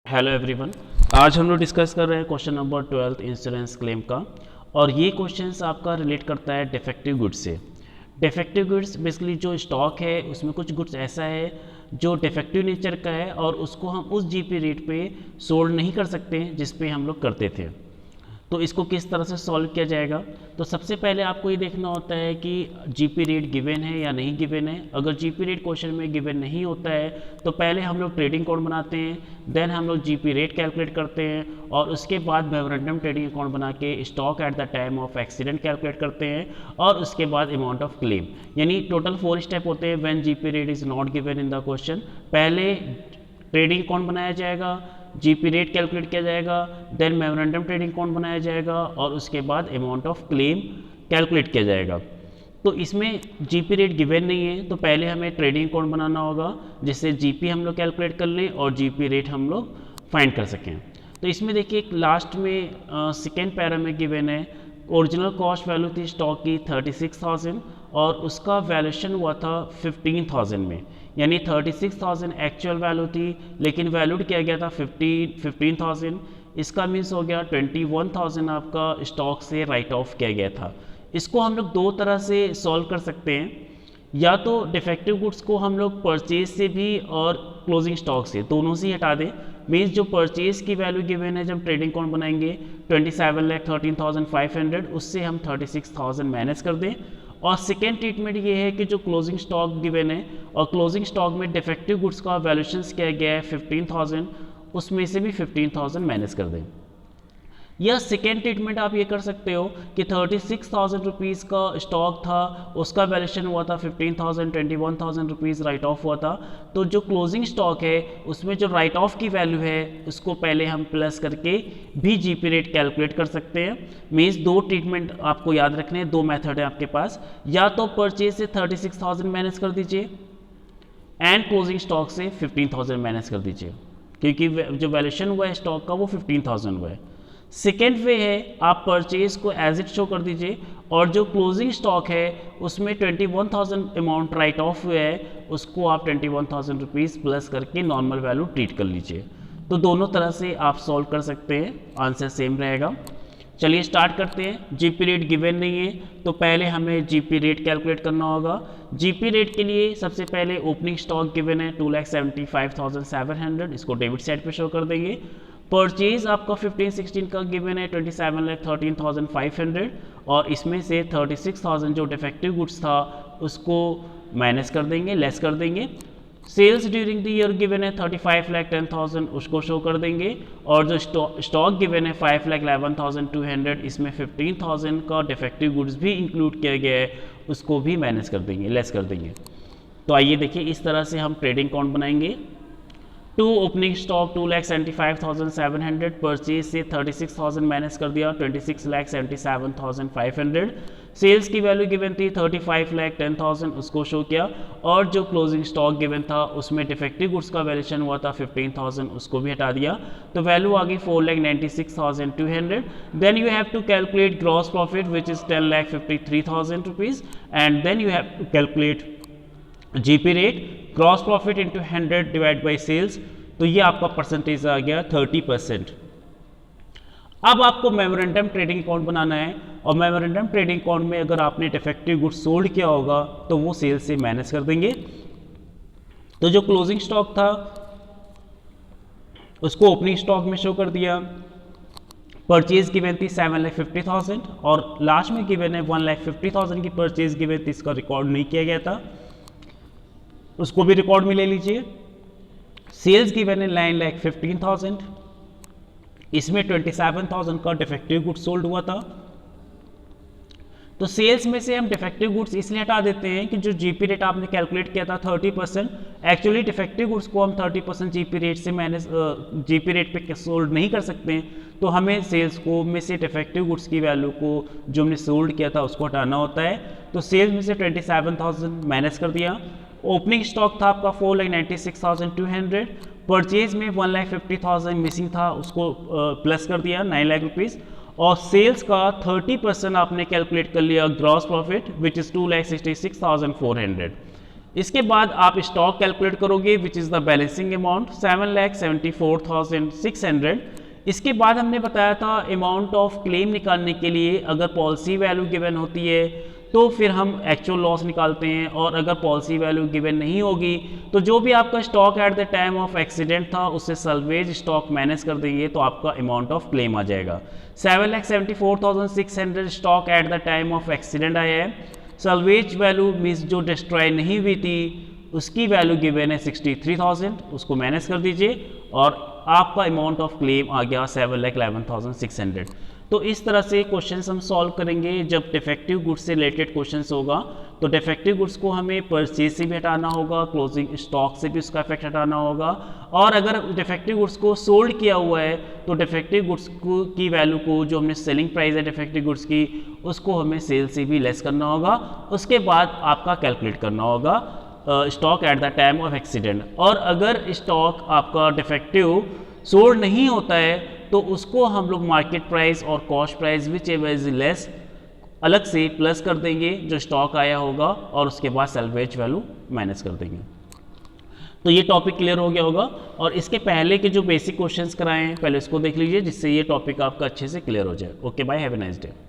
Hello everyone. आज हम लोग डिस्कस कर रहे हैं क्वेश्चन नंबर 12 इंश्योरेंस क्लेम का। और ये क्वेश्चंस आपका रिलेट करता है डिफेक्टिव गुड्स से। डिफेक्टिव गुड्स बेसिकली जो स्टॉक है उसमें कुछ गुड्स ऐसा है जो डिफेक्टिव नेचर का है और उसको हम उस जीपी रेट पे सोल्ड नहीं कर सकते जिस पे हम लोग करते थे। तो इसको किस तरह से सॉल्व किया जाएगा। तो सबसे पहले आपको ये देखना होता है कि जीपी रेट गिवन है या नहीं गिवन है। अगर जीपी रेट क्वेश्चन में गिवन नहीं होता है तो पहले हम लोग ट्रेडिंग अकाउंट बनाते हैं, देन हम लोग जीपी रेट कैलकुलेट करते हैं और उसके बाद मेमोरेंडम ट्रेडिंग अकाउंट बना के stock at the time of accident calculate करते हैं और उसके बाद अमाउंट ऑफ क्लेम। यानी टोटल 4 स्टेप होते हैं when GP rate is not given in the question. पहले ट्रेडिंग अकाउंट बनाया जाएगा, जीपी रेट कैलकुलेट किया जाएगा, देन मेमोरेंडम ट्रेडिंग अकाउंट बनाया जाएगा और उसके बाद अमाउंट ऑफ क्लेम कैलकुलेट किया जाएगा। तो इसमें जीपी रेट गिवन नहीं है तो पहले हमें ट्रेडिंग अकाउंट बनाना होगा जिससे जीपी हम लोग कैलकुलेट कर लें और जीपी रेट हम लोग फाइंड कर सकें। तो इसमें देखिए लास्ट में सेकेंड पैरा में गिवन है ओरिजिनल कॉस्ट वैल्यू थी स्टॉक की 36,000 और उसका वैल्यूएशन हुआ था 15,000 में। यानी 36,000 एक्चुअल वैल्यू थी लेकिन वैल्यूड किया गया था 15,000। इसका मीन्स हो गया 21,000 आपका स्टॉक से राइट ऑफ किया गया था। इसको हम लोग दो तरह से सॉल्व कर सकते हैं, या तो डिफेक्टिव गुड्स को हम लोग परचेज से भी और क्लोजिंग स्टॉक से दोनों से हटा दें। मीन्स जो परचेज की वैल्यू गिवन है जब ट्रेडिंग अकाउंट बनाएंगे 27,13,500 उससे हम 36,000 माइनस कर दें। और सेकेंड ट्रीटमेंट ये है कि जो क्लोजिंग स्टॉक गिवन है और क्लोजिंग स्टॉक में डिफेक्टिव गुड्स का वैल्यूएशन किया गया है 15,000 उसमें से भी 15,000 माइनस कर दें। या सेकेंड ट्रीटमेंट आप ये कर सकते हो कि 36,000 रुपीज़ का स्टॉक था, उसका वैल्यूएशन हुआ था 15,000, 21,000 रुपीज़ राइट ऑफ हुआ था। तो जो क्लोजिंग स्टॉक है उसमें जो राइट ऑफ की वैल्यू है उसको पहले हम प्लस करके भी जीपी रेट कैलकुलेट कर सकते हैं। मीन्स दो ट्रीटमेंट आपको याद रखने हैं, दो मेथड है आपके पास। या तो परचेज से 36,000 माइनस कर दीजिए एंड क्लोजिंग स्टॉक से 15,000 माइनस कर दीजिए, क्योंकि जो वैल्यूएशन हुआ है स्टॉक का वो 15,000 हुआ है। सेकेंड वे है आप परचेज को एज इट शो कर दीजिए और जो क्लोजिंग स्टॉक है उसमें 21,000 अमाउंट राइट ऑफ हुआ है उसको आप 21,000 रुपीज़ प्लस करके नॉर्मल वैल्यू ट्रीट कर लीजिए। तो दोनों तरह से आप सॉल्व कर सकते हैं, आंसर सेम रहेगा। चलिए स्टार्ट करते हैं। जीपी रेट गिवन नहीं है तो पहले हमें जीपी रेट कैलकुलेट करना होगा। जीपी रेट के लिए सबसे पहले ओपनिंग स्टॉक गिवन है 2,75,700, इसको डेबिट साइड पे शो कर देंगे। परचेज आपका 15-16 का गिवन है 27,13,500 और इसमें से 36,000 जो डिफेक्टिव गुड्स था उसको माइनस कर देंगे, लेस कर देंगे। Sales during the year given है 35,10,000, उसको शो कर देंगे। और जो स्टॉक गिवन है 5,11,200, इसमें 15,000 का डिफेक्टिव गुड्स भी इंक्लूड किया गया है, उसको भी माइनस कर देंगे, लेस कर देंगे। तो आइए देखिए इस तरह से हम ट्रेडिंग अकाउंट बनाएंगे। टू ओपनिंग स्टॉक 2,75,700, परचेज से 36,000 माइनस कर दिया 26,77,500। सेल्स की वैल्यू गिवन थी 35,10,000, उसको शो किया। और जो क्लोजिंग स्टॉक गिवन था उसमें डिफेक्टिव गुड्स का वैल्यूएशन हुआ था 15,000, उसको भी हटा दिया। तो वैल्यू आ गई 4,96,200। Then you have to calculate gross profit which is 10,53,000 rupees and then you have to calculate GP rate gross profit into 100 divide by sales. तो ये आपका परसेंटेज आ गया 30%। अब आपको मेमोरेंडम ट्रेडिंग अकाउंट बनाना है और मेमोरेंडम ट्रेडिंग अकाउंट में अगर आपने डिफेक्टिव गुड्स सोल्ड किया होगा तो वो सेल्स से माइनस कर देंगे। तो जो क्लोजिंग स्टॉक था उसको ओपनिंग स्टॉक में शो कर दिया। परचेज गिवन थी 7,50,000 और लास्ट में गिवन है 1,50,000 की परचेज गिवन थी, इसका रिकॉर्ड नहीं किया गया था, उसको भी रिकॉर्ड में ले लीजिए। सेल्स गिवन है 9,15,000, इसमें 27,000 का डिफेक्टिव गुड्स सोल्ड हुआ था। तो सेल्स में से हम डिफेक्टिव गुड्स इसलिए हटा देते हैं कि जो जीपी रेट आपने कैलकुलेट किया था 30%, एक्चुअली डिफेक्टिव गुड्स को हम 30% जीपी रेट से माइनस जीपी रेट पे सोल्ड नहीं कर सकते हैं। तो हमें सेल्स को में से डिफेक्टिव गुड्स की वैल्यू को जो हमने सोल्ड किया था उसको हटाना होता है। तो सेल्स में से 27,000 माइनस कर दिया। ओपनिंग स्टॉक था आपका 4,96,200, परचेज में 1,50,000 मिसिंग था, उसको प्लस कर दिया 9 लाख रुपीज़। और सेल्स का 30% आपने कैलकुलेट कर लिया ग्रॉस प्रॉफिट विच इज़ 2,66,400। इसके बाद आप स्टॉक कैलकुलेट करोगे which is the balancing amount 7,74,600। इसके बाद हमने बताया था अमाउंट ऑफ क्लेम निकालने के लिए अगर पॉलिसी वैल्यू गिवन होती है तो फिर हम एक्चुअल लॉस निकालते हैं, और अगर पॉलिसी वैल्यू गिवन नहीं होगी तो जो भी आपका stock at the time of accident था उससे सल्वेज स्टॉक माइनस कर देंगे तो आपका अमाउंट ऑफ क्लेम आ जाएगा। 7,74,600 stock at the time of accident आया है। सल्वेज वैल्यू मीन्स जो डिस्ट्रॉय नहीं हुई थी उसकी वैल्यू गिवन है 63,000, उसको माइनस कर दीजिए और आपका अमाउंट ऑफ क्लेम आ गया 7,11,600। तो इस तरह से क्वेश्चंस हम सॉल्व करेंगे। जब डिफेक्टिव गुड्स से रिलेटेड क्वेश्चंस होगा तो डिफेक्टिव गुड्स को हमें परचेज से भी हटाना होगा, क्लोजिंग स्टॉक से भी उसका इफेक्ट हटाना होगा, और अगर डिफेक्टिव गुड्स को सोल्ड किया हुआ है तो डिफेक्टिव गुड्स की वैल्यू को, जो हमने सेलिंग प्राइस है डिफेक्टिव गुड्स की, उसको हमें सेल से भी लेस करना होगा। उसके बाद आपका कैलकुलेट करना होगा stock at the time of accident. और अगर स्टॉक आपका डिफेक्टिव सोल्ड नहीं होता है तो उसको हम लोग मार्केट प्राइस और cost price which ever is less अलग से प्लस कर देंगे जो स्टॉक आया होगा, और उसके बाद सैल्वेज वैल्यू माइनस कर देंगे। तो ये टॉपिक क्लियर हो गया होगा। और इसके पहले के जो बेसिक क्वेश्चंस कराए हैं पहले इसको देख लीजिए जिससे ये टॉपिक आपका अच्छे से क्लियर हो जाए। Okay bye, have a nice day.